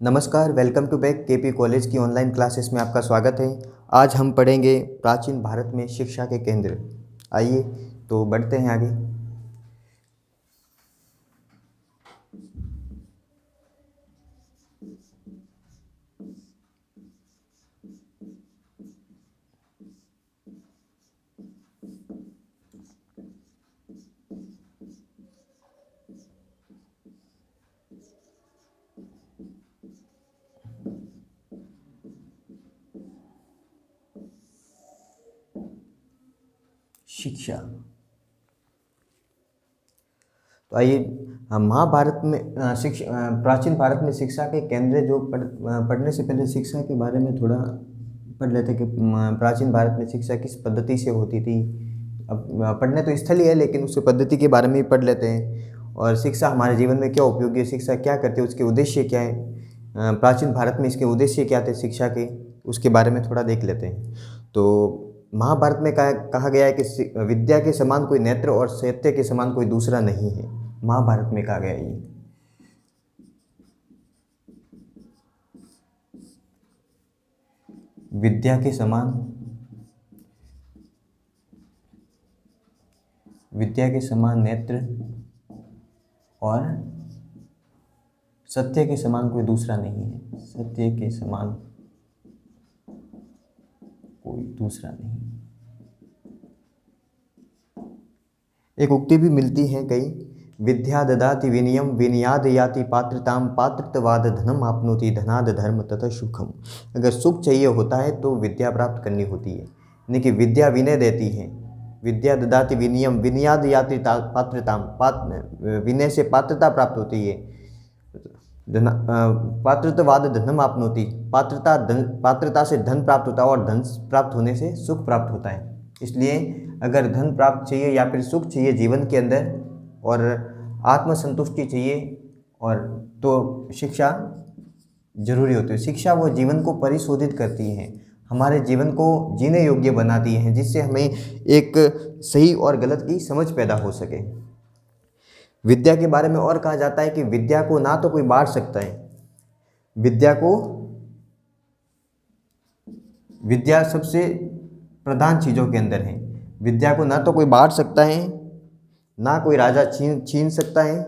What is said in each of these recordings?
नमस्कार, welcome to back KP college की online classes में आपका स्वागत है। आज हम पढ़ेंगे प्राचीन भारत में शिक्षा के केंद्र। आइए तो बढ़ते हैं आगे। शिक्षा। तो आइए हम महाभारत में प्राचीन भारत में शिक्षा के केंद्र जो पढ़ने से पहले शिक्षा के बारे में थोड़ा पढ़ लेते कि प्राचीन भारत में शिक्षा किस पद्धति से होती थी। अब पढ़ने तो स्थल ही है, लेकिन उसके पद्धति के बारे में भी पढ़ लेते हैं। और शिक्षा हमारे जीवन में क्या उपयोगी है, शिक्षा क्या करती है, उसके उद्देश्य क्या है, प्राचीन भारत में इसके उद्देश्य क्या थे शिक्षा के, उसके बारे में थोड़ा देख लेते हैं। तो महाभारत में कहा गया है कि विद्या के समान कोई नेत्र और सत्य के समान कोई दूसरा नहीं है। महाभारत में कहा गया है ये। विद्या के समान, विद्या के समान नेत्र और सत्य के समान कोई दूसरा नहीं है। सत्य के समान कोई दूसरा नहीं। एक उक्ति भी मिलती है कई, विद्या ददाति विनयम विनयाद याति पात्रताम पात्रत्वाद धनम आपनोति धनाद धर्म तथा सुखम। अगर सुख चाहिए होता है तो विद्या प्राप्त करनी होती है, यानी कि विद्या विनय देती है। विद्या ददाति विनयम विनयाद याति पात्रताम, विनय से पात्रता प्राप्त होती है। पात्रत्वाद धनम आपनोति, पात्रता से धन प्राप्त होता है और धन प्राप्त होने से सुख प्राप्त होता है। इसलिए अगर धन प्राप्त चाहिए या फिर सुख चाहिए जीवन के अंदर और आत्मसंतुष्टि चाहिए, और तो शिक्षा जरूरी होती है। शिक्षा वो जीवन को परिशोधित करती है, हमारे जीवन को जीने योग्य बनाती है, जिससे हमें एक सही और गलत की समझ पैदा हो सके। विद्या के बारे में और कहा जाता है कि विद्या को ना तो कोई बांट सकता है, विद्या सबसे प्रधान चीज़ों के अंदर है। विद्या को ना तो कोई बांट सकता है, ना कोई राजा छीन सकता है,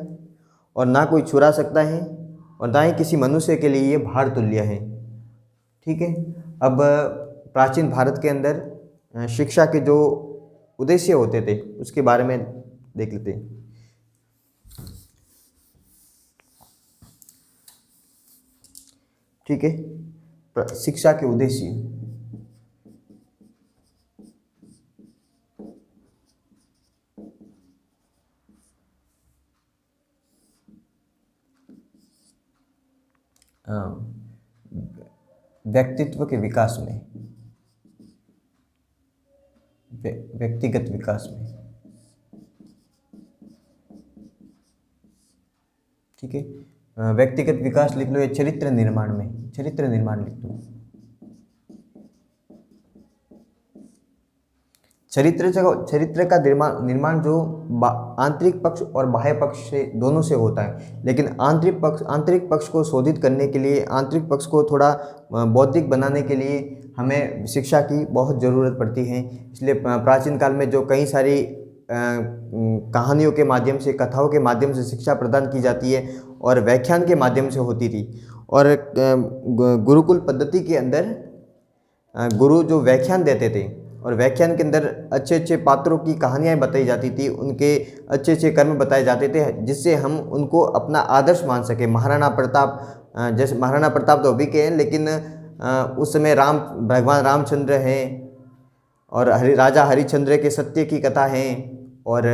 और ना कोई चुरा सकता है, और ना ही किसी मनुष्य के लिए ये भार तुल्य है। ठीक है। अब प्राचीन भारत के अंदर शिक्षा के जो उद्देश्य होते थे उसके बारे में देख लेते हैं। ठीक है। शिक्षा के उद्देश्य, व्यक्तित्व के विकास में, व्यक्तिगत विकास में। ठीक है। व्यक्तिगत विकास लिख लो, या चरित्र निर्माण में, चरित्र निर्माण लिख लो। चरित्र का निर्माण जो आंतरिक पक्ष और बाह्य पक्ष से दोनों से होता है, लेकिन आंतरिक पक्ष को शोधित करने के लिए, आंतरिक पक्ष को थोड़ा बौद्धिक बनाने के लिए हमें शिक्षा की बहुत ज़रूरत पड़ती है। इसलिए प्राचीन काल में जो कई सारी कहानियों के माध्यम से, कथाओं के माध्यम से शिक्षा प्रदान की जाती है, और व्याख्यान के माध्यम से होती थी। और गुरुकुल पद्धति के अंदर गुरु जो व्याख्यान देते थे, और व्याख्यान के अंदर अच्छे अच्छे पात्रों की कहानियाँ बताई जाती थी, उनके अच्छे अच्छे कर्म बताए जाते थे, जिससे हम उनको अपना आदर्श मान सके। महाराणा प्रताप, जैसे महाराणा प्रताप तो अभी के हैं, लेकिन उस समय भगवान रामचंद्र हैं, और राजा हरिश्चंद्र के सत्य की कथा है, और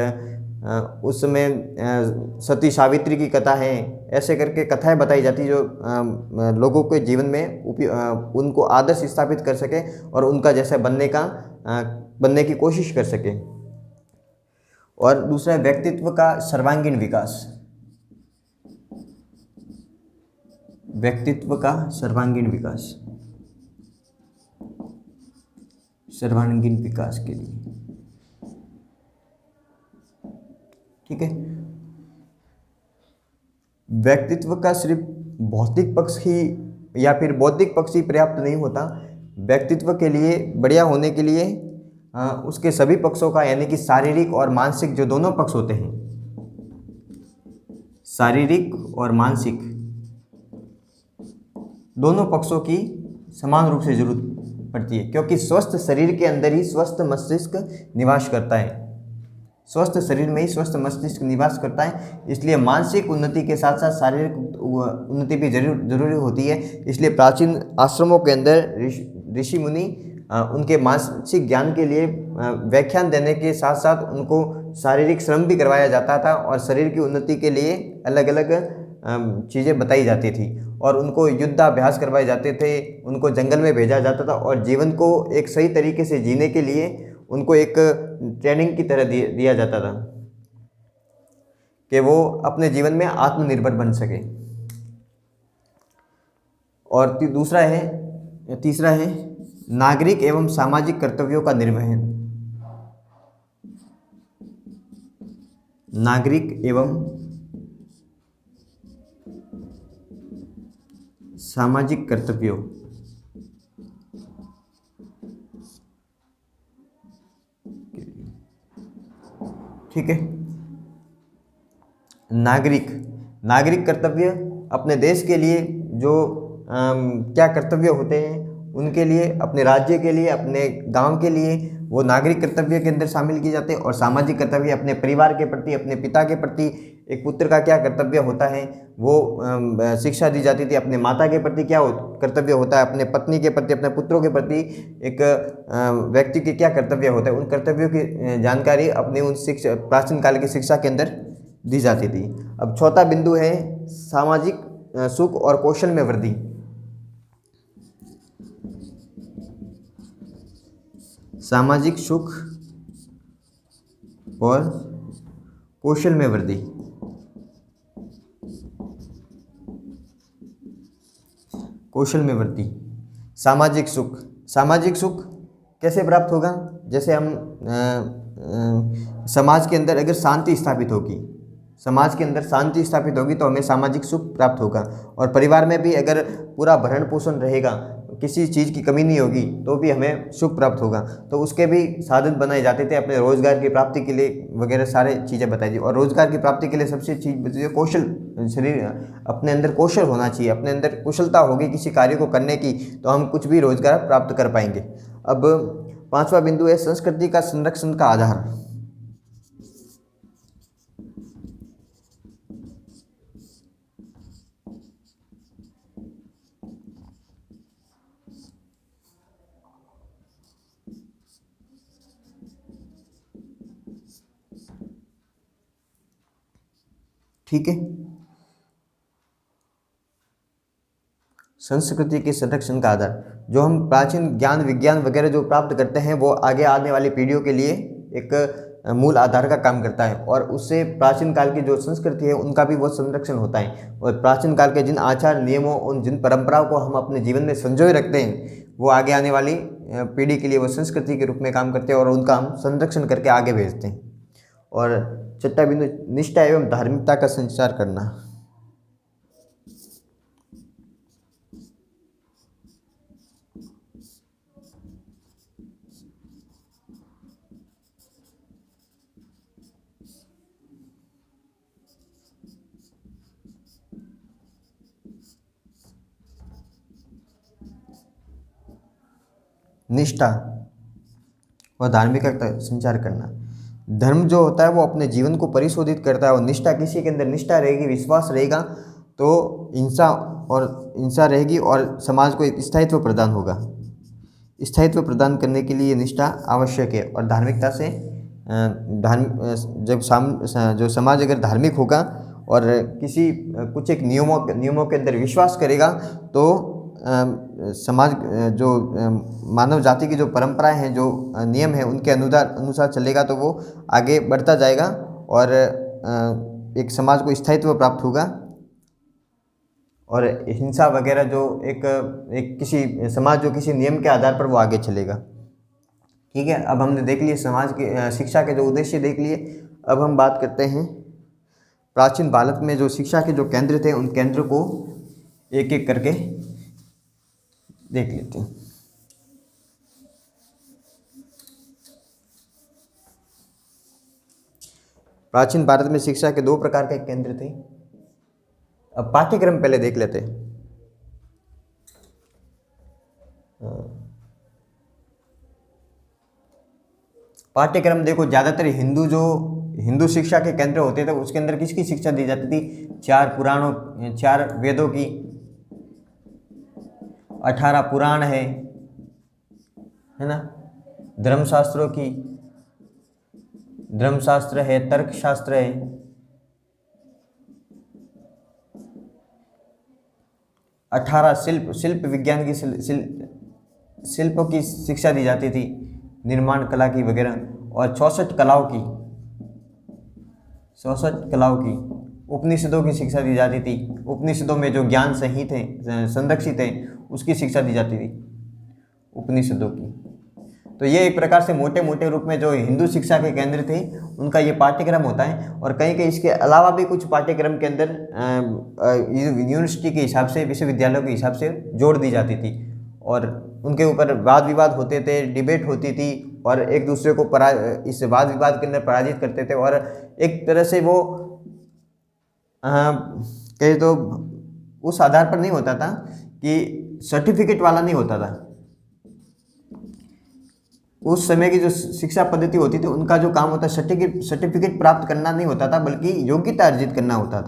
उस समय सती सावित्री की कथा है। ऐसे करके कथाएं बताई जाती जो लोगों के जीवन में उनको आदर्श स्थापित कर सके, और उनका जैसा बनने की कोशिश कर सके। और दूसरा, व्यक्तित्व का सर्वांगीण विकास, व्यक्तित्व का सर्वांगीण विकास, सर्वांगीण विकास के लिए। ठीक है। व्यक्तित्व का सिर्फ भौतिक पक्ष ही या फिर बौद्धिक पक्ष ही पर्याप्त नहीं होता। व्यक्तित्व के लिए बढ़िया होने के लिए उसके सभी पक्षों का यानी कि शारीरिक और मानसिक जो दोनों पक्ष होते हैं, शारीरिक और मानसिक दोनों पक्षों की समान रूप से जरूरत पड़ती है, क्योंकि स्वस्थ शरीर के अंदर ही स्वस्थ मस्तिष्क निवास करता है। स्वस्थ शरीर में ही स्वस्थ मस्तिष्क निवास करता है। इसलिए मानसिक उन्नति के साथ साथ शारीरिक उन्नति भी जरूरी होती है। इसलिए प्राचीन आश्रमों के अंदर ऋषि मुनि उनके मानसिक ज्ञान के लिए व्याख्यान देने के साथ साथ उनको शारीरिक श्रम भी करवाया जाता था और शरीर की उन्नति के लिए अलग अलग चीज़ें बताई जाती थी और उनको युद्धाभ्यास करवाए जाते थे, उनको जंगल में भेजा जाता था और जीवन को एक सही तरीके से जीने के लिए उनको एक ट्रेनिंग की तरह दिया जाता था कि वो अपने जीवन में आत्मनिर्भर बन सके। और तीसरा है नागरिक एवं सामाजिक कर्तव्यों का निर्वहन। नागरिक एवं सामाजिक कर्तव्यों, ठीक है। नागरिक कर्तव्य अपने देश के लिए जो क्या कर्तव्य होते हैं उनके लिए, अपने राज्य के लिए, अपने गांव के लिए, वो नागरिक कर्तव्य के अंदर शामिल किए जाते हैं। और सामाजिक कर्तव्य अपने परिवार के प्रति, अपने पिता के प्रति एक पुत्र का क्या कर्तव्य होता है वो शिक्षा दी जाती थी। अपने माता के प्रति क्या कर्तव्य होता है, अपने पत्नी के प्रति, अपने पुत्रों के प्रति एक व्यक्ति के क्या कर्तव्य होता है, उन कर्तव्यों की जानकारी अपने उन प्राचीन काल की शिक्षा के अंदर दी जाती थी। अब चौथा बिंदु है सामाजिक सुख और कौशल में वृद्धि। सामाजिक सुख और कौशल में वृद्धि। कौशल में वृद्धि, सामाजिक सुख कैसे प्राप्त होगा? जैसे हम समाज के अंदर अगर शांति स्थापित होगी, तो हमें सामाजिक सुख प्राप्त होगा। और परिवार में भी अगर पूरा भरण पोषण रहेगा, किसी चीज़ की कमी नहीं होगी, तो भी हमें सुख प्राप्त होगा। तो उसके भी साधन बनाए जाते थे अपने रोजगार की प्राप्ति के लिए वगैरह सारे चीज़ें बताई थी। और रोजगार की प्राप्ति के लिए सबसे चीज़ बताई है कौशल। शरीर अपने अंदर कौशल होना चाहिए, अपने अंदर कुशलता होगी किसी कार्य को करने की, तो हम कुछ भी रोजगार प्राप्त कर पाएंगे। अब पांचवा बिंदु है संस्कृति का संरक्षण का आधार। ठीक है, संस्कृति के संरक्षण का आधार, जो हम प्राचीन ज्ञान विज्ञान वगैरह जो प्राप्त करते हैं वो आगे आने वाली पीढ़ियों के लिए एक मूल आधार का काम करता है। और उससे प्राचीन काल की जो संस्कृति है उनका भी वो संरक्षण होता है। और प्राचीन काल के जिन आचार नियमों और जिन परंपराओं को हम अपने जीवन में संजोए रखते हैं वो आगे आने वाली पीढ़ी के लिए वो संस्कृति के रूप में काम करते हैं और उनका हम संरक्षण करके आगे भेजते हैं। और छठा बिंदु निष्ठा एवं धार्मिकता का संचार करना। निष्ठा और धार्मिकता का संचार करना। धर्म जो होता है वो अपने जीवन को परिशोधित करता है और निष्ठा, किसी के अंदर निष्ठा रहेगी, विश्वास रहेगा तो हिंसा रहेगी और समाज को स्थायित्व प्रदान होगा। स्थायित्व प्रदान करने के लिए निष्ठा आवश्यक है। और धार्मिकता से जो समाज अगर धार्मिक होगा और कुछ एक नियमों के अंदर विश्वास करेगा तो समाज जो मानव जाति की जो परंपराएं हैं, जो नियम है, उनके अनुसार चलेगा तो वो आगे बढ़ता जाएगा और एक समाज को स्थायित्व प्राप्त होगा। और हिंसा वगैरह जो एक किसी समाज जो किसी नियम के आधार पर वो आगे चलेगा। ठीक है, अब हमने देख लिए समाज की शिक्षा के जो उद्देश्य देख लिए। अब हम बात करते हैं प्राचीन भारत में जो शिक्षा के जो केंद्र थे उन केंद्र को एक एक करके देख लेते हैं। प्राचीन भारत में शिक्षा के दो प्रकार के केंद्र थे। अब पाठ्यक्रम पहले देख लेते हैं। पाठ्यक्रम देखो, ज़्यादातर हिंदू शिक्षा के केंद्र होते थे, उसके अंदर किसकी शिक्षा दी जाती थी? 4 वेदों की, 18 पुराण है ना, धर्मशास्त्र है, तर्कशास्त्र है, अठारह शिल्प विज्ञान की शिल्पों की शिक्षा दी जाती थी, निर्माण कला की वगैरह, और 64 कलाओं की उपनिषदों की शिक्षा दी जाती थी। उपनिषदों में जो ज्ञान सहित है, संरक्षित है, उसकी शिक्षा दी जाती थी उपनिषदों की। तो ये एक प्रकार से मोटे मोटे रूप में जो हिंदू शिक्षा के केंद्र थे उनका ये पाठ्यक्रम होता है। और कहीं कहीं इसके अलावा भी कुछ पाठ्यक्रम के अंदर यूनिवर्सिटी के हिसाब से, विश्वविद्यालयों के हिसाब से जोड़ दी जाती थी, और उनके ऊपर वाद विवाद होते थे, डिबेट होती थी, और एक दूसरे को इस वाद विवाद के अंदर पराजित करते थे। और एक तरह से वो कहे तो उस आधार पर नहीं होता था कि सर्टिफिकेट वाला नहीं होता था। उस समय की जो शिक्षा पद्धति होती थी उनका जो काम होता है सर्टिफिकेट प्राप्त करना नहीं होता था, बल्कि योग्यता अर्जित करना होता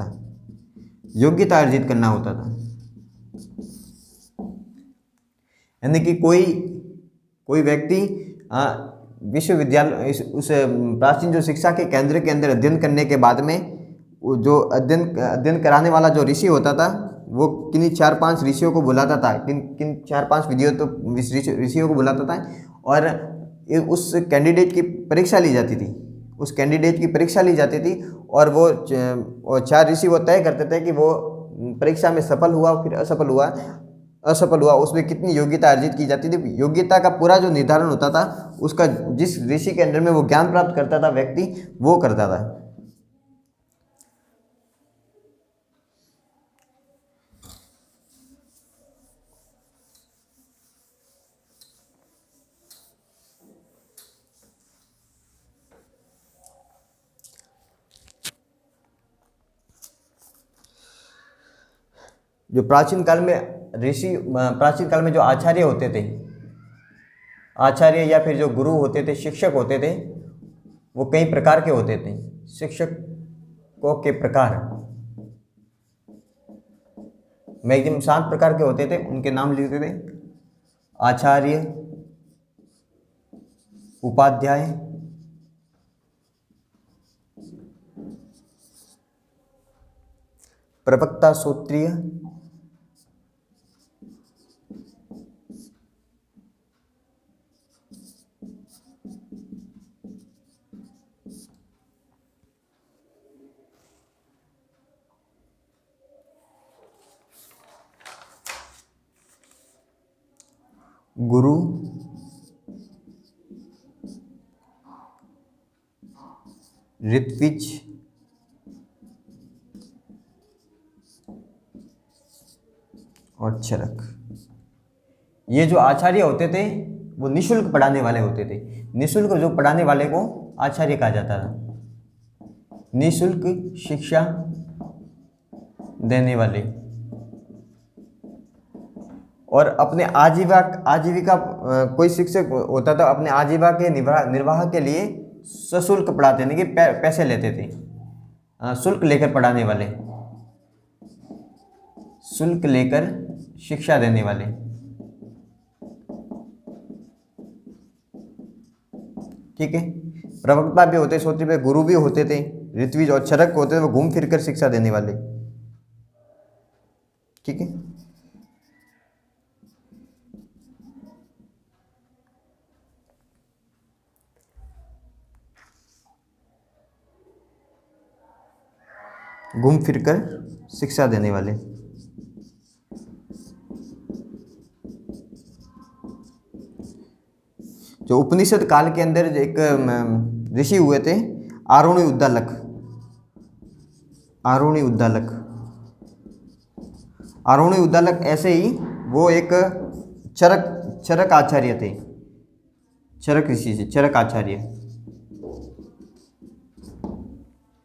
था। यानी कि कोई व्यक्ति विश्वविद्यालय उस प्राचीन जो शिक्षा के केंद्र के अंदर अध्ययन करने के बाद में जो अध्ययन कराने वाला जो ऋषि होता था वो किन्हीं 4-5 ऋषियों को बुलाता था, किन 4-5 ऋषियों को बुलाता था, और उस कैंडिडेट की परीक्षा ली जाती थी। और वो 4 ऋषि वो तय करते थे कि वो परीक्षा में सफल हुआ फिर असफल हुआ, उसमें कितनी योग्यता अर्जित की जाती थी। योग्यता का पूरा जो निर्धारण होता था उसका जिस ऋषि के अंदर में वो ज्ञान प्राप्त करता था व्यक्ति, वो करता था। जो प्राचीन काल में जो आचार्य होते थे, आचार्य या फिर जो गुरु होते थे, शिक्षक होते थे, वो कई प्रकार के होते थे। शिक्षकों के प्रकार मैक्सिमम 7 प्रकार के होते थे, उनके नाम लिखते थे। आचार्य, उपाध्याय, प्रवक्ता, सूत्रीय, गुरु, ऋत्विज, और चरक। ये जो आचार्य होते थे वो निःशुल्क पढ़ाने वाले होते थे। निःशुल्क जो पढ़ाने वाले को आचार्य कहा जाता था, निःशुल्क शिक्षा देने वाले। और अपने आजीविका कोई शिक्षक होता था अपने आजीविका के निर्वाह के लिए सशुल्क पढ़ाते, यानी कि पैसे लेते थे, शुल्क लेकर पढ़ाने वाले, शुल्क लेकर शिक्षा देने वाले। ठीक है। प्रवक्ता भी होते, सूत्री पे गुरु भी होते थे, ऋत्विज और चरक होते थे, वो घूम फिर कर शिक्षा देने वाले। ठीक है। घूम फिर कर शिक्षा देने वाले। जो उपनिषद काल के अंदर एक ऋषि हुए थे, आरुणि उद्दालक। आरोणी उद्दालक ऐसे ही वो एक चरक आचार्य थे, चरक ऋषि से, चरक आचार्य।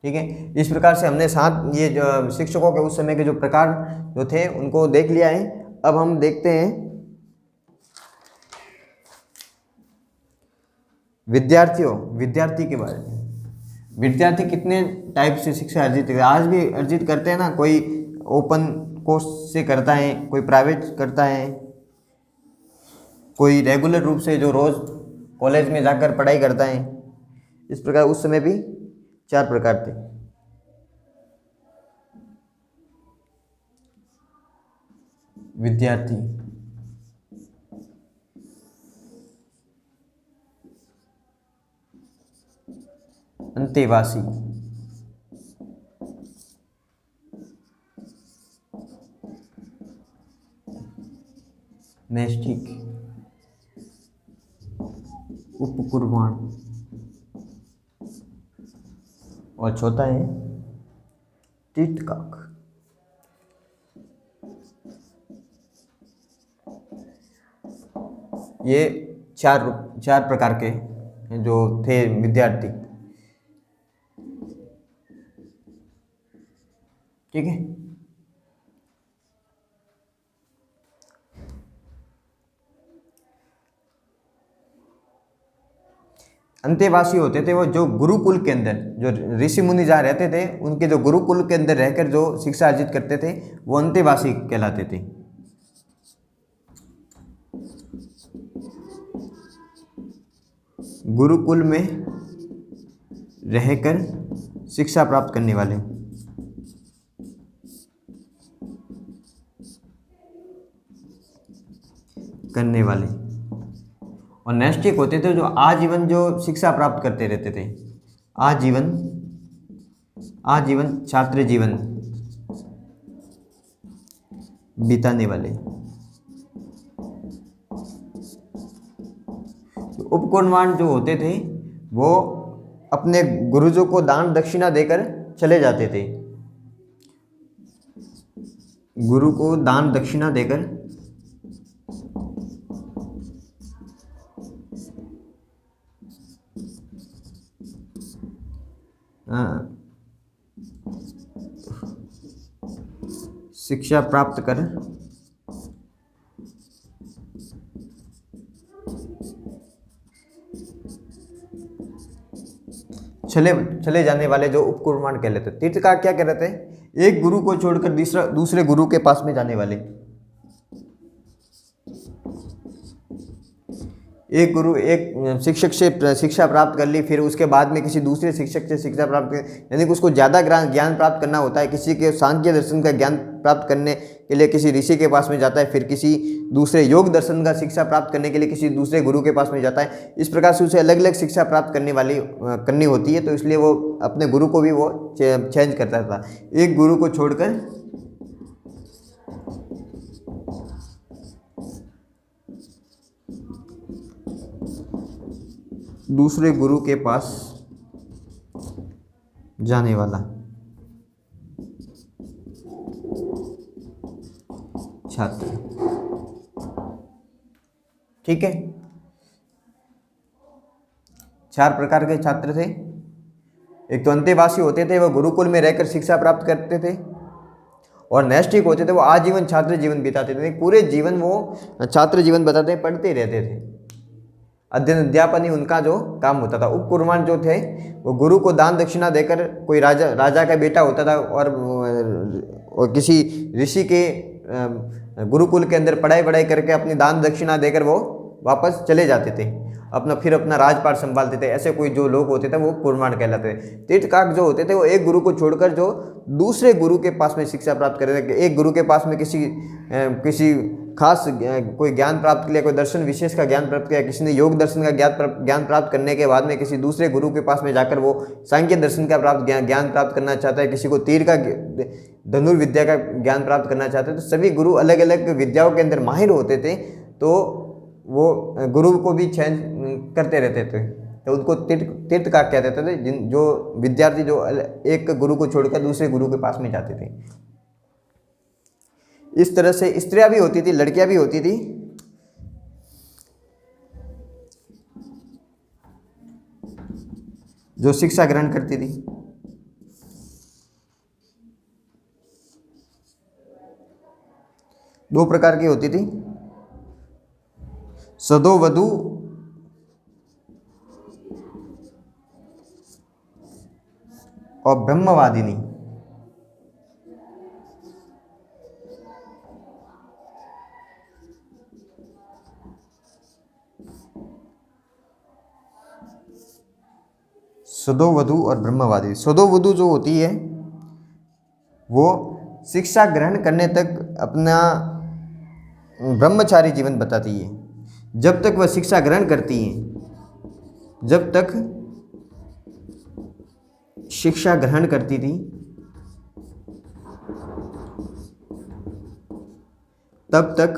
ठीक है, इस प्रकार से हमने 7 ये जो शिक्षकों के उस समय के जो प्रकार जो थे उनको देख लिया है। अब हम देखते हैं विद्यार्थी के बारे में। विद्यार्थी कितने टाइप से शिक्षा अर्जित करते हैं, आज भी अर्जित करते हैं ना। कोई ओपन कोर्स से करता है, कोई प्राइवेट करता है, कोई रेगुलर रूप से जो रोज़ कॉलेज में जाकर पढ़ाई करता है। इस प्रकार उस समय भी 4 प्रकार थे। विद्यार्थी, अंतेवासी, नैष्ठिक, उपकुर्बान और चौथा है तीर्थकाक। ये चार प्रकार के जो थे विद्यार्थी। ठीक है, अंतेवासी होते थे वो जो गुरुकुल के अंदर, जो ऋषि मुनि जहाँ रहते थे उनके जो गुरुकुल के अंदर रहकर जो शिक्षा अर्जित करते थे वो अंतेवासी कहलाते थे। गुरुकुल में रहकर शिक्षा प्राप्त करने वाले। और नैष्ठिक होते थे जो आजीवन जो शिक्षा प्राप्त करते रहते थे, आजीवन छात्र जीवन बिताने वाले। तो उपकुर्बान जो होते थे वो अपने गुरुजों को दान दक्षिणा देकर चले जाते थे, गुरु को दान दक्षिणा देकर शिक्षा प्राप्त कर चले जाने वाले जो उपकुर्बान कहलाते। तीर्थकार क्या कहलाते हैं? एक गुरु को छोड़कर दूसरे गुरु के पास में जाने वाले। एक गुरु एक शिक्षक से शिक्षा प्राप्त कर ली, फिर उसके बाद में किसी दूसरे शिक्षक से शिक्षा प्राप्त कर, यानी कि उसको ज़्यादा ज्ञान प्राप्त करना होता है। किसी के सांख्य दर्शन का ज्ञान प्राप्त करने के लिए किसी ऋषि के पास में जाता है, फिर किसी दूसरे योग दर्शन का शिक्षा प्राप्त करने के लिए किसी दूसरे गुरु के पास में जाता है। इस प्रकार से उसे अलग अलग शिक्षा प्राप्त करनी होती है, तो इसलिए वो अपने गुरु को भी वो चेंज करता था। एक गुरु को छोड़कर दूसरे गुरु के पास जाने वाला छात्र। ठीक है, 4 प्रकार के छात्र थे। एक तो अंतेवासी होते थे, वो गुरुकुल में रहकर शिक्षा प्राप्त करते थे। और नैष्ठिक होते थे, वो आजीवन छात्र जीवन बिताते थे, पूरे जीवन वो छात्र जीवन बताते पढ़ते रहते थे। अध्ययन अध्यापन ही उनका जो काम होता था। उपकुर्बान जो थे वो गुरु को दान दक्षिणा देकर, कोई राजा का बेटा होता था और किसी ऋषि के गुरुकुल के अंदर पढ़ाई करके अपनी दान दक्षिणा देकर वो वापस चले जाते थे, फिर अपना राजपाट संभालते थे। ऐसे कोई जो लोग होते थे वो कुर्बान कहलाते थे। तीर्थकाक जो होते थे वो एक गुरु को छोड़कर जो दूसरे गुरु के पास में शिक्षा प्राप्त करते थे। एक गुरु के पास में किसी खास कोई ज्ञान प्राप्त किया, कोई दर्शन विशेष का ज्ञान प्राप्त किया, किसी ने योग दर्शन का ज्ञान प्राप्त करने के बाद में किसी दूसरे गुरु के पास में जाकर वो सांख्य दर्शन का ज्ञान प्राप्त करना चाहता है, किसी को तीर का धनुर्विद्या का ज्ञान प्राप्त करना चाहते हैं। तो सभी गुरु अलग अलग विद्याओं के अंदर माहिर होते थे, तो वो गुरु को भी चेंज करते रहते थे, तो उनको तीर्थकाक कहते थे। जो विद्यार्थी जो एक गुरु को छोड़कर दूसरे गुरु के पास में जाते थे। इस तरह से स्त्रियां भी होती थी, लड़कियां भी होती थी जो शिक्षा ग्रहण करती थी। दो प्रकार की होती थी, सदो वधु और ब्रह्मवादिनी। सदो वधु और ब्रह्मवादी। सदो वधु जो होती है वो शिक्षा ग्रहण करने तक अपना ब्रह्मचारी जीवन बताती है। जब तक वह शिक्षा ग्रहण करती हैं, जब तक शिक्षा ग्रहण करती थी तब तक,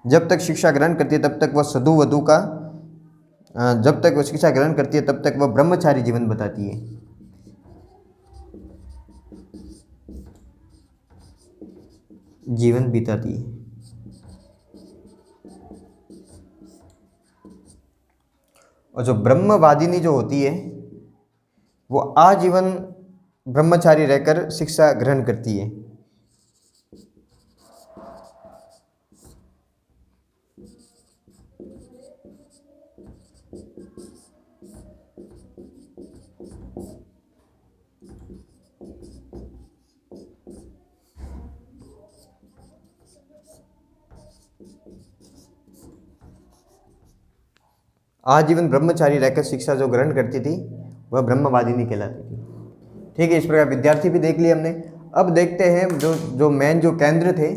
जब तक शिक्षा ग्रहण करती है तब तक वह सदु वधु का, जब तक वह शिक्षा ग्रहण करती है तब तक वह ब्रह्मचारी जीवन बताती है। जीवन बिताती है। और जो ब्रह्मवादिनी जो होती है वो आजीवन ब्रह्मचारी रहकर शिक्षा ग्रहण करती है। आजीवन ब्रह्मचारी रहकर शिक्षा जो ग्रहण करती थी वह ब्रह्मवादिनी कहलाती थी। ठीक है, इस प्रकार विद्यार्थी भी देख लिए हमने। अब देखते हैं जो मेन जो केंद्र थे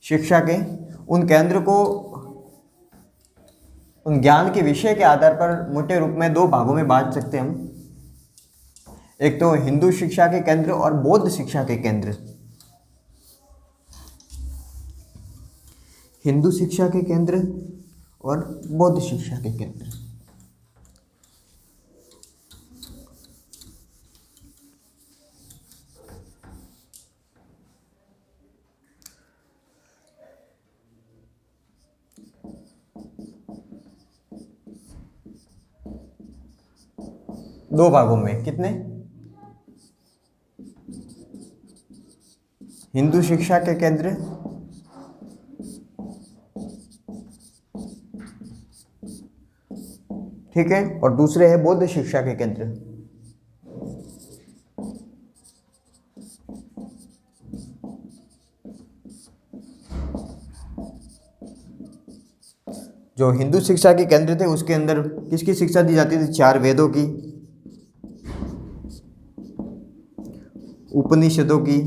शिक्षा के, उन केंद्र को उन ज्ञान के विषय के आधार पर मोटे रूप में दो भागों में बांट सकते हैं हम। एक तो हिंदू शिक्षा के केंद्र और बौद्ध शिक्षा के केंद्र। हिंदू शिक्षा के केंद्र और बौद्ध शिक्षा के केंद्र। दो भागों में, कितने? हिंदू शिक्षा के केंद्र ठीक है, और दूसरे है बौद्ध शिक्षा के केंद्र। जो हिंदू शिक्षा के केंद्र थे उसके अंदर किसकी शिक्षा दी जाती थी? चार वेदों की, उपनिषदों की,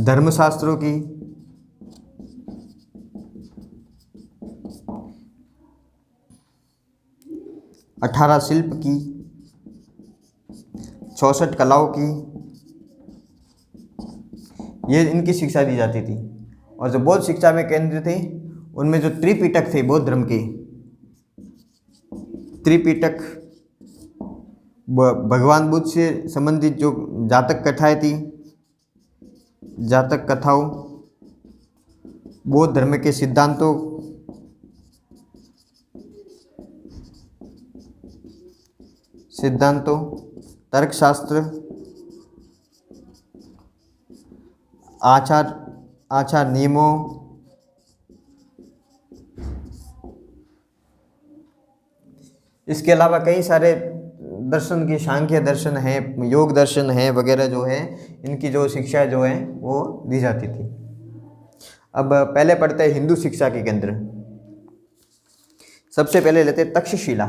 धर्मशास्त्रों की, 18 शिल्प की, 64 कलाओं की, ये इनकी शिक्षा दी जाती थी। और जो बौद्ध शिक्षा में केंद्र थे उनमें जो त्रिपिटक थे बौद्ध धर्म के, त्रिपिटक भगवान बुद्ध से संबंधित जो जातक कथाएं थी, जातक कथाओं, बौद्ध धर्म के सिद्धांतों, तर्कशास्त्र, आचार नियमों, इसके अलावा कई सारे दर्शन की, सांख्य दर्शन है, योग दर्शन है वगैरह जो है, इनकी जो शिक्षा जो है वो दी जाती थी। अब पहले पढ़ते हैं हिंदू शिक्षा के केंद्र। सबसे पहले लेते हैं तक्षशिला।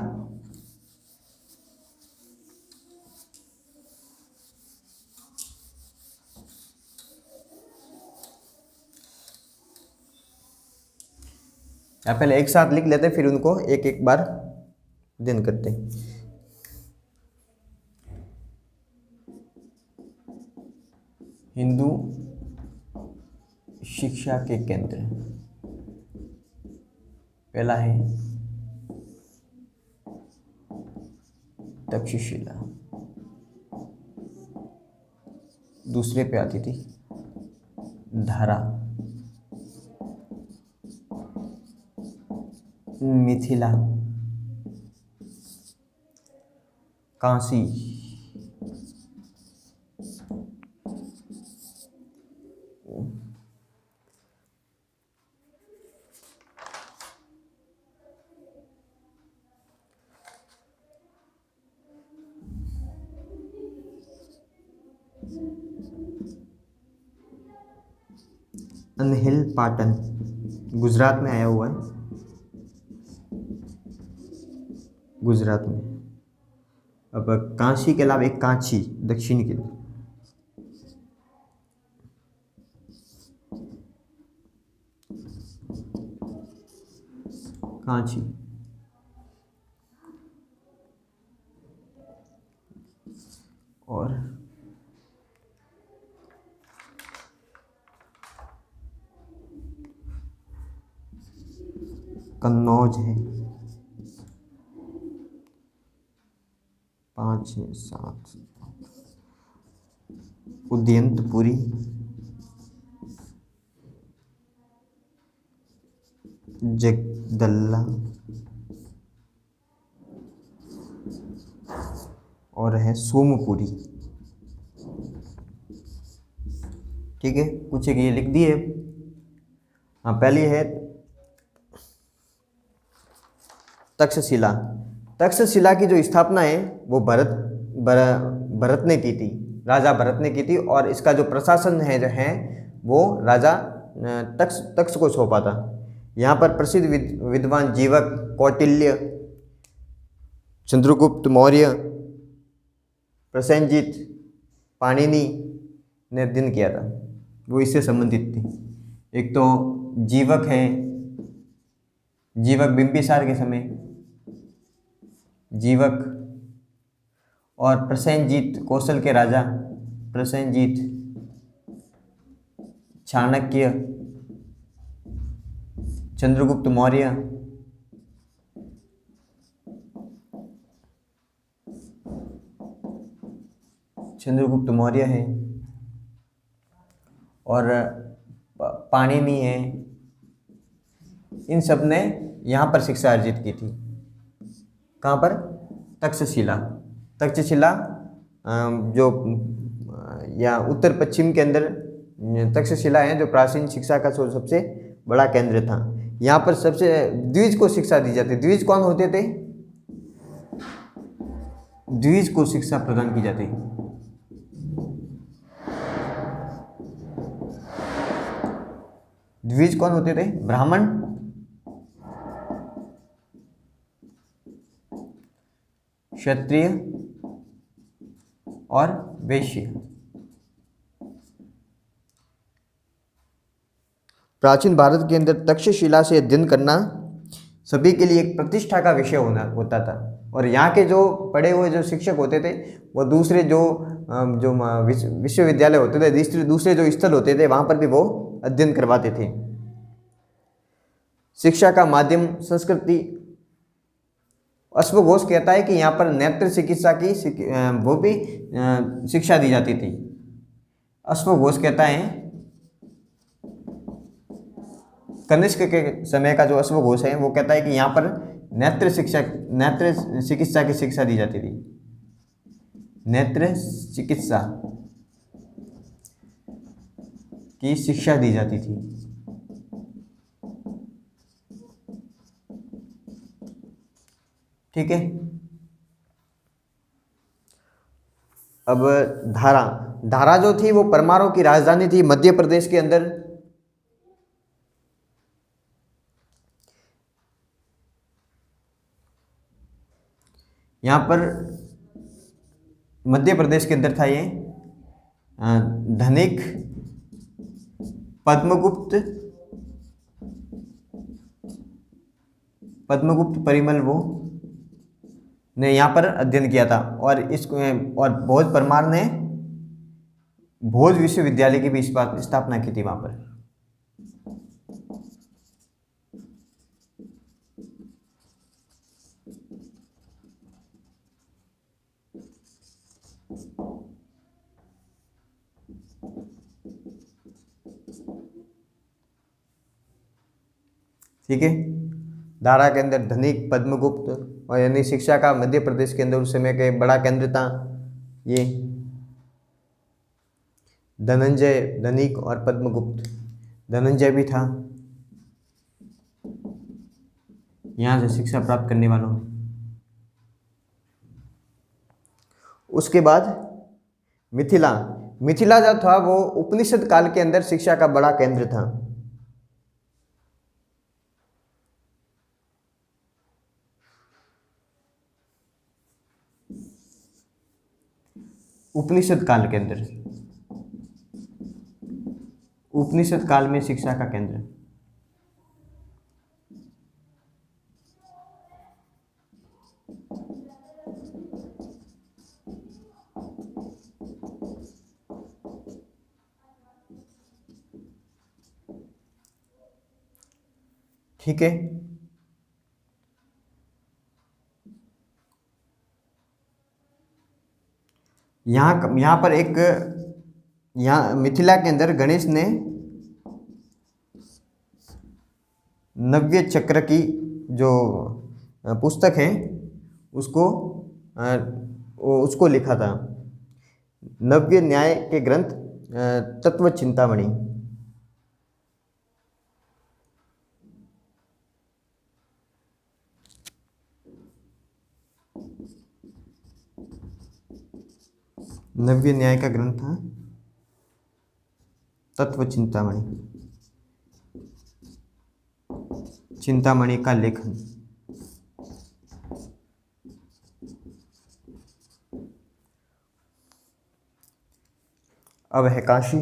पहले एक साथ लिख लेते हैं, फिर उनको एक एक बार अध्ययन करते हैं। हिंदू शिक्षा के केंद्र पहला है तक्षशिला। दूसरे पे आती थी धारा। मिथिला, काशी, अनहिल पाटन गुजरात में आया हुआ है, गुजरात में। अब काशी के अलावा एक कांची दक्षिण के लिए, कांची। और कन्नौज है, 5 6 7। उदयंतपुरी, जगदल्ला और है सोमपुरी। ठीक है, कुछ एक ये लिख दिए। हाँ, पहली है तक्षशिला। तक्षशिला की जो स्थापना है वो भरत ने की थी, राजा भरत ने की थी। और इसका जो प्रशासन है वो राजा तक्ष को सौंपा था। यहाँ पर प्रसिद्ध विद्वान जीवक, कौटिल्य, चंद्रगुप्त मौर्य, प्रसेनजीत, पाणिनि ने अध्ययन किया था, वो इससे संबंधित थी। एक तो जीवक है, जीवक बिंबिसार के समय, जीवक। और प्रसेनजीत कौशल के राजा, प्रसेनजीत, चाणक्य, चंद्रगुप्त मौर्य, चंद्रगुप्त मौर्य है। और पाणिनि है। इन सब ने यहाँ पर शिक्षा अर्जित की थी। कहाँ पर? तक्षशिला। तक्षशिला जो या उत्तर पश्चिम के अंदर तक्षशिला है, जो प्राचीन शिक्षा का सबसे बड़ा केंद्र था। यहाँ पर सबसे द्विज को शिक्षा दी जाती। द्विज कौन होते थे? द्विज को शिक्षा प्रदान की जाती। द्विज कौन होते थे? ब्राह्मण, क्षत्रिय और वैश्य। प्राचीन भारत के अंदर तक्षशिला से अध्ययन करना सभी के लिए एक प्रतिष्ठा का विषय होता था। और यहाँ के जो पढ़े हुए जो शिक्षक होते थे वो दूसरे जो विश्वविद्यालय होते थे, दूसरे जो स्थल होते थे वहाँ पर भी वो अध्ययन करवाते थे। शिक्षा का माध्यम संस्कृति। अश्वघोष कहता है कि यहाँ पर नेत्र चिकित्सा की वो भी शिक्षा दी जाती थी। अश्वघोष कहता है, कनिष्क के समय का जो अश्वघोष है वो कहता है कि यहाँ पर नेत्र चिकित्सा की शिक्षा दी जाती थी। नेत्र चिकित्सा की शिक्षा दी जाती थी। ठीक है। अब धारा जो थी वो परमारों की राजधानी थी मध्य प्रदेश के अंदर। यहाँ पर मध्य प्रदेश के अंदर था ये। धनिक, पद्मगुप्त परिमल वो ने यहाँ पर अध्ययन किया था। और भोज परमार ने भोज विश्वविद्यालय की भी स्थापना की थी वहाँ पर। ठीक है। दारा के अंदर धनिक, पद्मगुप्त, और यानी शिक्षा का मध्य प्रदेश के अंदर उस समय के बड़ा केंद्र था ये धनंजय, धनिक और पद्मगुप्त। धनंजय भी था यहाँ से शिक्षा प्राप्त करने वालों में। उसके बाद मिथिला, मिथिला जो था वो उपनिषद काल के अंदर शिक्षा का बड़ा केंद्र था। उपनिषद काल के अंदर, उपनिषद काल में शिक्षा का केंद्र। ठीक है। यहाँ पर एक, यहाँ मिथिला के अंदर गणेश ने नव्य चक्र की जो पुस्तक है उसको लिखा था। नव्य न्याय के ग्रंथ तत्व चिंतामणि। नव्य न्याय का ग्रंथ था तत्व चिंतामणि, चिंतामणि का लेखन। अब है काशी।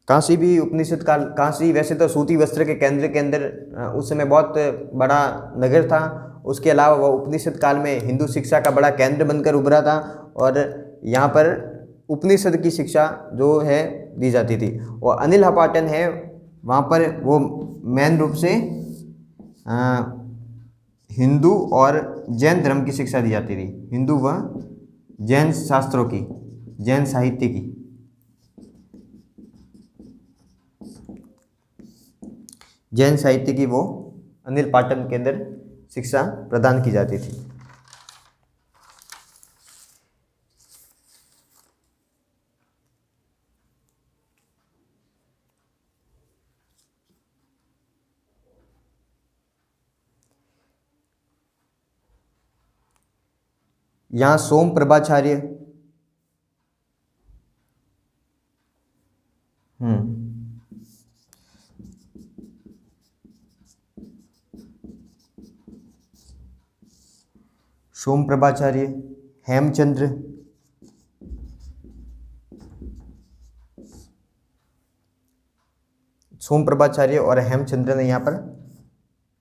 काशी भी उपनिषद काल, काशी वैसे तो सूती वस्त्र के केंद्र के अंदर उस समय बहुत बड़ा नगर था। उसके अलावा वह उपनिषद काल में हिंदू शिक्षा का बड़ा केंद्र बनकर उभरा था और यहाँ पर उपनिषद की शिक्षा जो है दी जाती थी। और अनिल हपाटन है, वहाँ पर वो मेन रूप से हिंदू और जैन धर्म की शिक्षा दी जाती थी, हिंदू व जैन शास्त्रों की, जैन साहित्य की। जैन साहित्य की वो अनिल पाटन के अंदर शिक्षा प्रदान की जाती थी। यहाँ सोम प्रभाचार्य, सोम प्रभाचार्य, हेमचंद्र, सोम प्रभाचार्य और हेमचंद्र ने यहाँ पर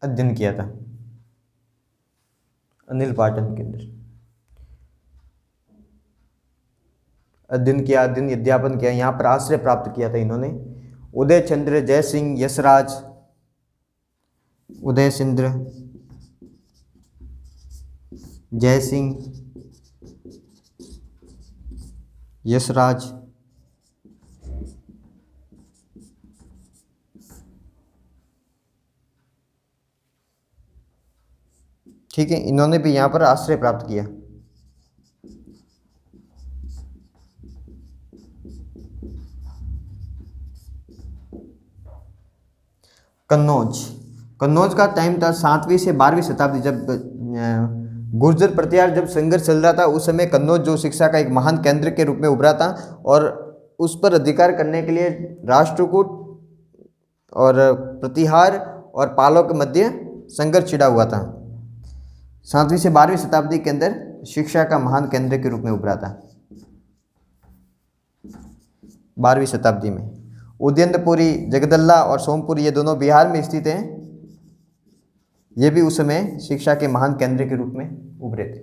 अध्ययन किया था अनिल पाटन के अंदर। अध्ययन किया, अध्ययन अध्यापन किया, यहाँ पर आश्रय प्राप्त किया था इन्होंने। उदय चंद्र, जय सिंह, यशराज, उदय चंद्र, जय सिंह, यशराज, ठीक है, इन्होंने भी यहाँ पर आश्रय प्राप्त किया। कन्नौज, कन्नौज का टाइम था 7वीं से 12वीं शताब्दी, जब गुर्जर प्रतिहार जब संघर्ष चल रहा था उस समय कन्नौज जो शिक्षा का एक महान केंद्र के रूप में उभरा था और उस पर अधिकार करने के लिए राष्ट्रकूट और प्रतिहार और पालों के मध्य संघर्ष छिड़ा हुआ था। 7वीं से 12वीं शताब्दी के अंदर शिक्षा का महान केंद्र के रूप में उभरा था। 12वीं शताब्दी में उदयंतपुरी, जगदल्ला और सोमपुरी ये दोनों बिहार में स्थित हैं। ये भी उस समय शिक्षा के महान केंद्र के रूप में उभरे थे।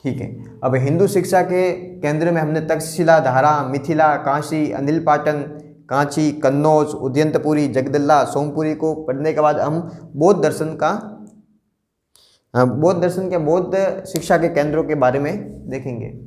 ठीक है, अब हिंदू शिक्षा के केंद्र में हमने तक्षशिला, धारा, मिथिला, काशी, अनिल पाटन, कांची, कन्नौज, उदयंतपुरी, जगदल्ला, सोमपुरी को पढ़ने के बाद हम बौद्ध दर्शन के बौद्ध शिक्षा के केंद्रों के बारे में देखेंगे।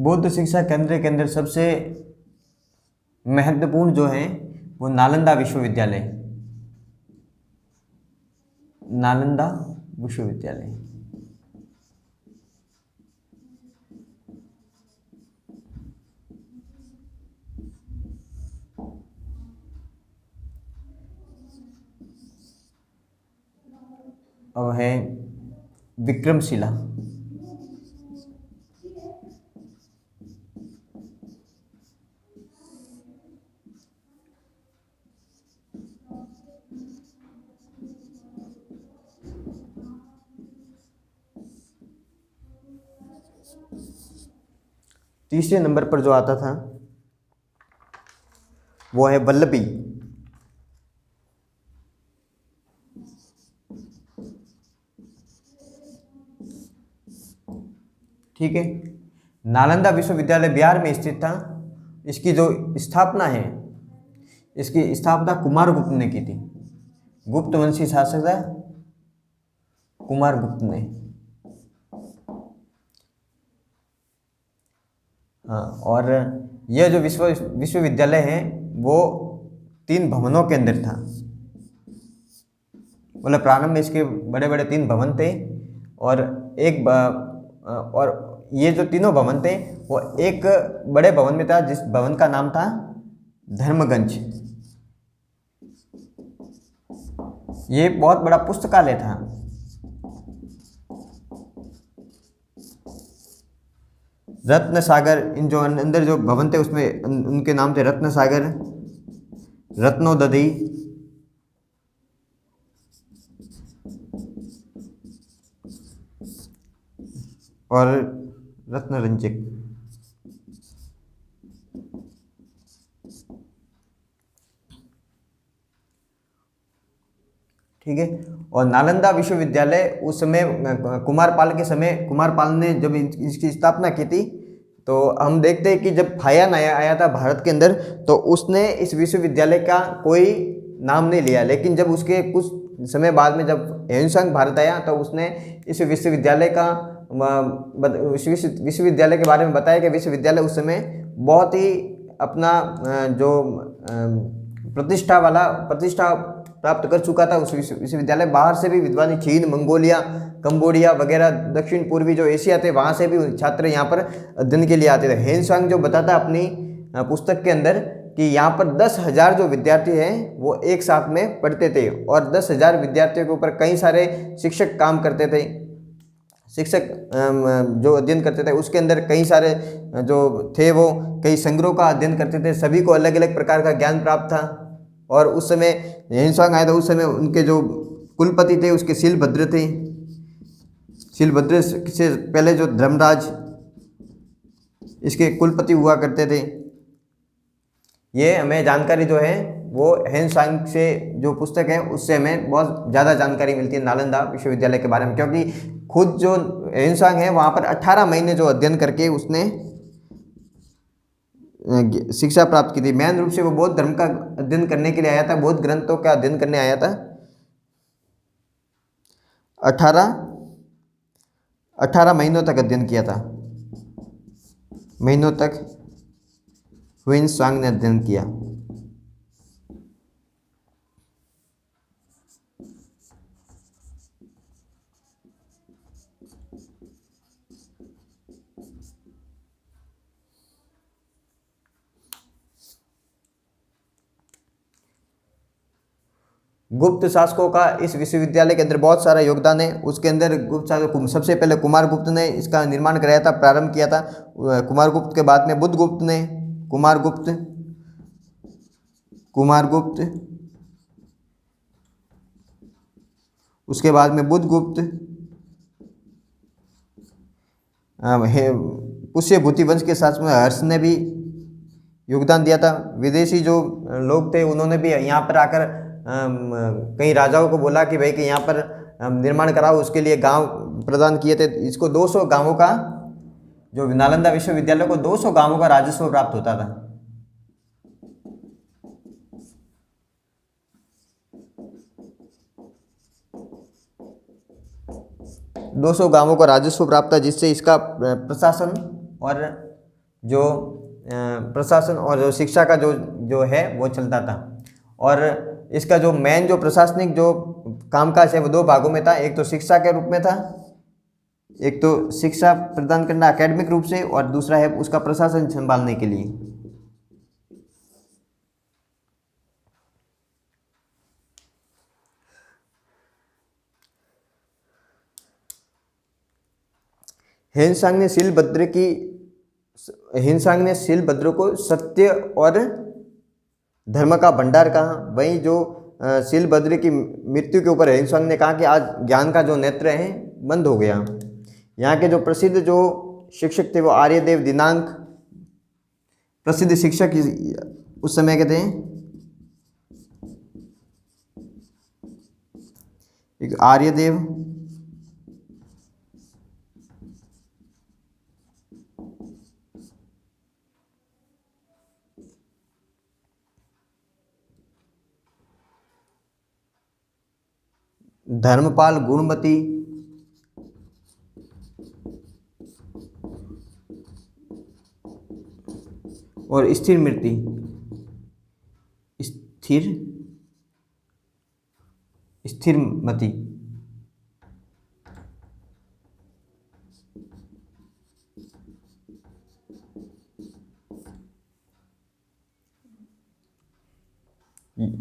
बौद्ध शिक्षा केंद्र के अंदर सबसे महत्वपूर्ण जो है वो नालंदा विश्वविद्यालय, नालंदा विश्वविद्यालय। अब है विक्रमशिला। तीसरे नंबर पर जो आता था वो है वल्लभी। ठीक है, नालंदा विश्वविद्यालय बिहार में स्थित था। इसकी जो स्थापना है, इसकी स्थापना कुमारगुप्त ने की थी। गुप्त वंशी शासक था कुमारगुप्त ने। हाँ, और यह जो विश्वविद्यालय है वो 3 भवनों के अंदर था। मतलब प्रारंभ में इसके बड़े बड़े 3 भवन थे और और ये जो तीनों भवन थे वो एक बड़े भवन में था जिस भवन का नाम था धर्मगंज। ये बहुत बड़ा पुस्तकालय था। रत्न सागर, इन जो अंदर जो भवन थे उसमें उनके नाम थे रत्न सागर, रत्नोदधि और रत्नरंजक। ठीक है, और नालंदा विश्वविद्यालय उस समय कुमारपाल ने जब इसकी स्थापना की थी, तो हम देखते हैं कि जब फायान आया था भारत के अंदर, तो उसने इस विश्वविद्यालय का कोई नाम नहीं लिया। लेकिन जब उसके कुछ समय बाद में जब ह्वेनसांग भारत आया तो उसने इस विश्वविद्यालय के बारे में बताया कि विश्वविद्यालय उस समय बहुत ही अपना जो प्रतिष्ठा प्राप्त कर चुका था। उस विश्वविद्यालय बाहर से भी विद्वान, चीन, मंगोलिया, कंबोडिया वगैरह दक्षिण पूर्वी जो एशिया थे वहाँ से भी छात्र यहाँ पर अध्ययन के लिए आते थे। ह्वेनसांग जो बताता अपनी पुस्तक के अंदर कि यहाँ पर 10,000 जो विद्यार्थी हैं वो एक साथ में पढ़ते थे और 10,000 विद्यार्थियों के ऊपर कई सारे शिक्षक काम करते थे। शिक्षक जो अध्ययन करते थे उसके अंदर कई सारे जो थे वो कई संग्रहों का अध्ययन करते थे। सभी को अलग अलग प्रकार का ज्ञान प्राप्त था। और उस समय ह्वेनसांग आया था, उस समय उनके जो कुलपति थे उसके शिलभद्र थे। शिलभद्र से पहले जो धर्मराज इसके कुलपति हुआ करते थे। ये हमें जानकारी जो है वो ह्वेनसांग से जो पुस्तक है उससे हमें बहुत ज़्यादा जानकारी मिलती है नालंदा विश्वविद्यालय के बारे में, क्योंकि खुद जो ह्वेनसांग है वहाँ पर 18 महीने जो अध्ययन करके उसने शिक्षा प्राप्त की थी। मेन रूप से वो बौद्ध धर्म का अध्ययन करने के लिए आया था, बौद्ध ग्रंथों का अध्ययन करने आया था। 18 महीनों तक अध्ययन किया था। महीनों तक ह्वेनसांग ने अध्ययन किया। गुप्त शासकों का इस विश्वविद्यालय के अंदर बहुत सारा योगदान है। उसके अंदर गुप्त शासक सबसे पहले कुमारगुप्त ने इसका निर्माण कराया था, प्रारंभ किया था। कुमारगुप्त के बाद में बुद्धगुप्त ने, कुमारगुप्त उसके बाद में बुद्धगुप्त, पुष्यभूति वंश के साथ में हर्ष ने भी योगदान दिया था। विदेशी जो लोग थे उन्होंने भी यहाँ पर आकर कई राजाओं को बोला कि भाई कि यहाँ पर निर्माण कराओ, उसके लिए गांव प्रदान किए थे। इसको 200 गांवों का, जो नालंदा विश्वविद्यालय को 200 गांवों का राजस्व प्राप्त होता था। 200 गांवों का राजस्व प्राप्त था, जिससे इसका प्रशासन और जो प्रशासन और जो शिक्षा का जो जो है वो चलता था। और इसका जो मेन जो प्रशासनिक जो कामकाज है वो दो भागों में था। एक तो शिक्षा के रूप में था, एक तो शिक्षा प्रदान करना एकेडमिक रूप से, और दूसरा है उसका प्रशासन संभालने के लिए। हिंसांग ने शीलभद्र को सत्य और धर्म का भंडार कहा। वहीं जो शीलभद्र की मृत्यु के ऊपर हिंसांग ने कहा कि आज ज्ञान का जो नेत्र है बंद हो गया। यहाँ के जो प्रसिद्ध जो शिक्षक थे वो आर्यदेव दिनांक प्रसिद्ध शिक्षक उस समय के थे। एक आर्यदेव धर्मपाल गुणमती और स्थिरमती।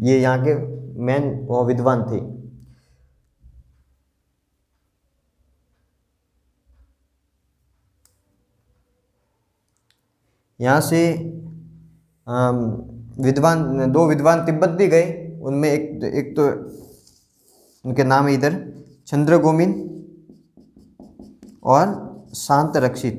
ये यहाँ के मेन विद्वान थे। यहाँ से दो विद्वान तिब्बत भी गए। उनमें एक तो उनके नाम है इधर चंद्रगोमिन और शांत रक्षित।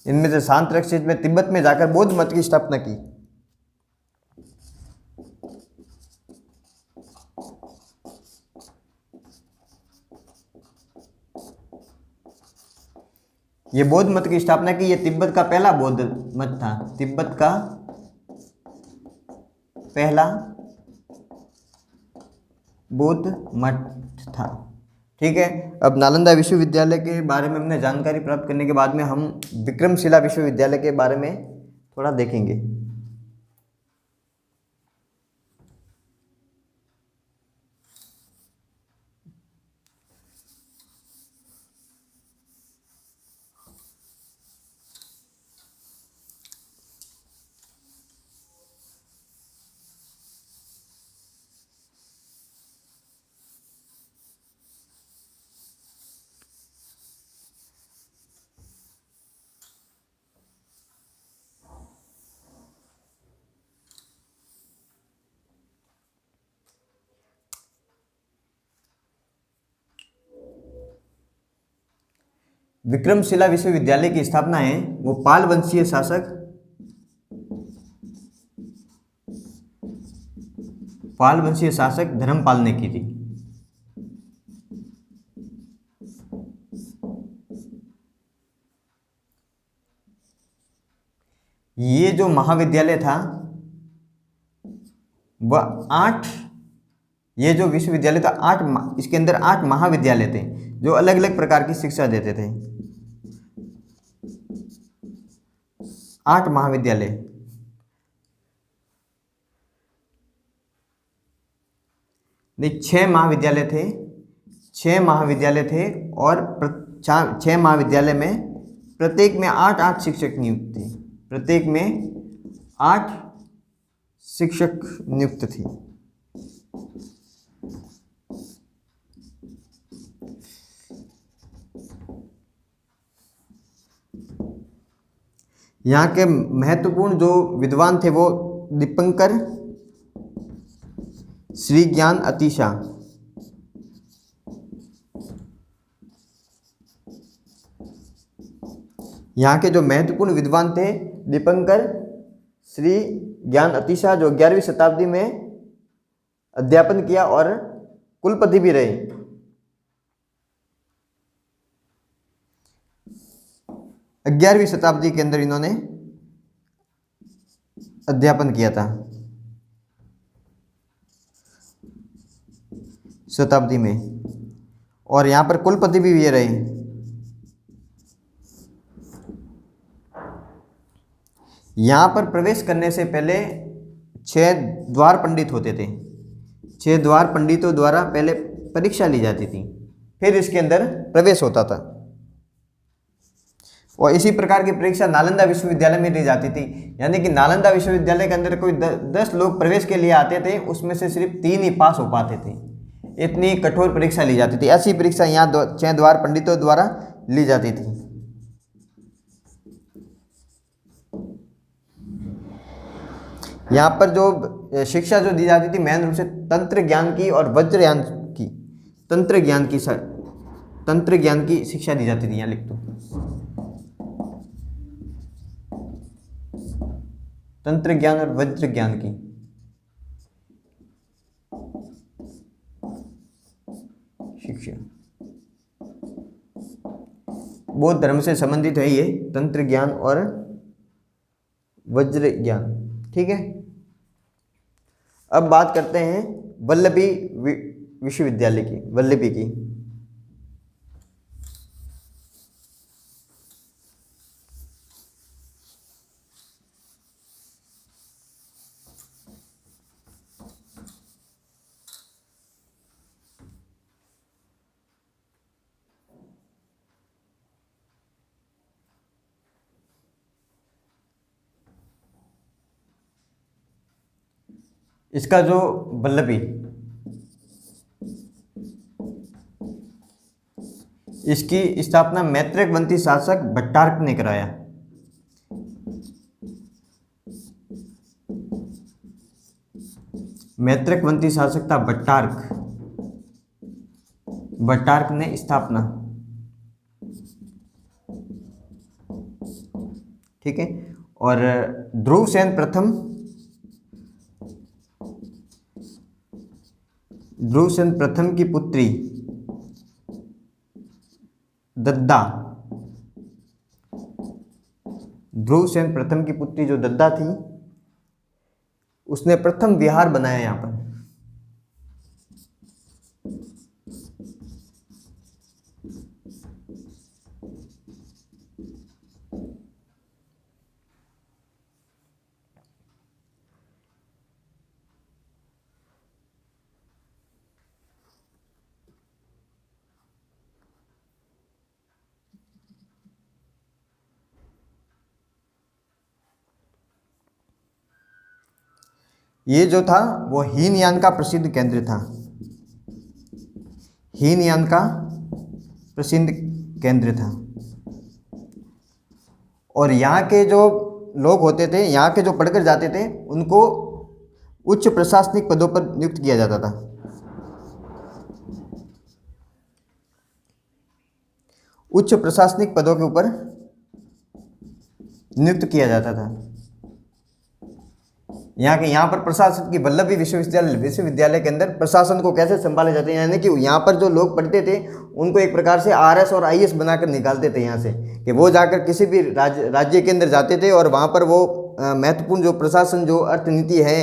इनमें से शांत रक्षित में तिब्बत में जाकर बौद्ध मत की स्थापना की। ये बौद्ध मत की स्थापना की। ये तिब्बत का पहला बौद्ध मत था। तिब्बत का पहला बौद्ध मठ था। ठीक है। अब नालंदा विश्वविद्यालय के बारे में हमने जानकारी प्राप्त करने के बाद में हम विक्रमशिला विश्वविद्यालय के बारे में थोड़ा देखेंगे। विक्रमशिला विश्वविद्यालय की स्थापना है वो पाल वंशीय शासक धर्मपाल ने की थी। ये जो महाविद्यालय था वह ये जो विश्वविद्यालय था इसके अंदर 8 महाविद्यालय थे जो अलग अलग प्रकार की शिक्षा देते थे। 8 महाविद्यालय। नहीं, 6 महाविद्यालय थे। 6 महाविद्यालय थे और 6 महाविद्यालय में प्रत्येक में 8 शिक्षक नियुक्त थे। प्रत्येक में 8 शिक्षक नियुक्त थे। यहाँ के महत्वपूर्ण जो विद्वान थे वो दीपंकर, श्री ज्ञान अतिशा, यहाँ के जो महत्वपूर्ण विद्वान थे दीपंकर, श्री ज्ञान अतिशा जो 11वीं शताब्दी में अध्यापन किया और कुलपति भी रहे। 11वीं शताब्दी के अंदर इन्होंने अध्यापन किया था। शताब्दी में। और यहाँ पर कुलपति भी ये रहे। यहाँ पर प्रवेश करने से पहले 6 द्वार पंडित होते थे। 6 द्वार पंडितों द्वारा पहले परीक्षा ली जाती थी, फिर इसके अंदर प्रवेश होता था। और इसी प्रकार की परीक्षा नालंदा विश्वविद्यालय में ली जाती थी, यानी कि नालंदा विश्वविद्यालय के अंदर कोई 10 लोग प्रवेश के लिए आते थे, उसमें से सिर्फ 3 ही पास हो पाते थे। इतनी कठोर परीक्षा ली जाती थी। ऐसी परीक्षा यहाँ 6 द्वार पंडितों द्वारा ली जाती थी। यहाँ पर जो शिक्षा जो दी जाती थी मेन रूप से तंत्र ज्ञान की और वज्रयान की, तंत्र ज्ञान की शिक्षा दी जाती थी। यहाँ लिख दो, तंत्र ज्ञान और वज्र ज्ञान की शिक्षा। बौद्ध धर्म से संबंधित है ये तंत्र ज्ञान और वज्र ज्ञान। ठीक है, अब बात करते हैं वल्लभी विश्वविद्यालय की, वल्लभी की। इसका जो वल्लभी, इसकी स्थापना मैत्रेयवंती शासक भट्टार्क ने कराया। मैत्रेयवंती शासक था भट्टार्क ने स्थापना। ठीक है, और ध्रुवसेन प्रथम की पुत्री दद्दा, ध्रुवसेन प्रथम की पुत्री जो दद्दा थी, उसने प्रथम विहार बनाया यहाँ पर। ये जो था वो हीनयान का प्रसिद्ध केंद्र था, हीनयान का प्रसिद्ध केंद्र था। और यहाँ के जो लोग होते थे, यहाँ के जो पढ़कर जाते थे, उनको उच्च प्रशासनिक पदों पर नियुक्त किया जाता था। उच्च प्रशासनिक पदों के ऊपर नियुक्त किया जाता था। यहाँ पर प्रशासन की वल्लभी विश्वविद्यालय के अंदर प्रशासन को कैसे संभाले जाते हैं, यानी कि यहाँ पर जो लोग पढ़ते थे उनको एक प्रकार से RS और IS बनाकर निकालते थे यहाँ से, कि वो जाकर किसी भी राज्य के अंदर जाते थे और वहाँ पर वो महत्वपूर्ण जो प्रशासन, जो अर्थनीति है,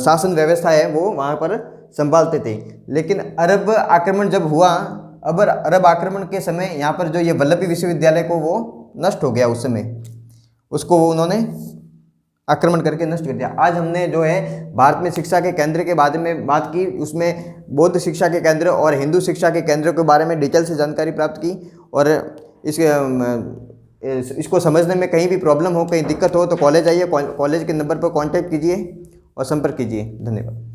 शासन व्यवस्था है, वो वहाँ पर संभालते थे। लेकिन अरब आक्रमण जब हुआ, अरब आक्रमण के समय यहाँ पर जो ये वल्लभी विश्वविद्यालय को वो नष्ट हो गया, उस समय उसको वो उन्होंने आक्रमण करके नष्ट कर दिया। आज हमने जो है भारत में शिक्षा के केंद्र के बारे में बात की, उसमें बौद्ध शिक्षा के केंद्र और हिंदू शिक्षा के केंद्र के बारे में डिटेल से जानकारी प्राप्त की। और इसको समझने में कहीं भी प्रॉब्लम हो, कहीं दिक्कत हो तो कॉलेज आइए, कॉलेज के नंबर पर कांटेक्ट कीजिए और संपर्क कीजिए। धन्यवाद।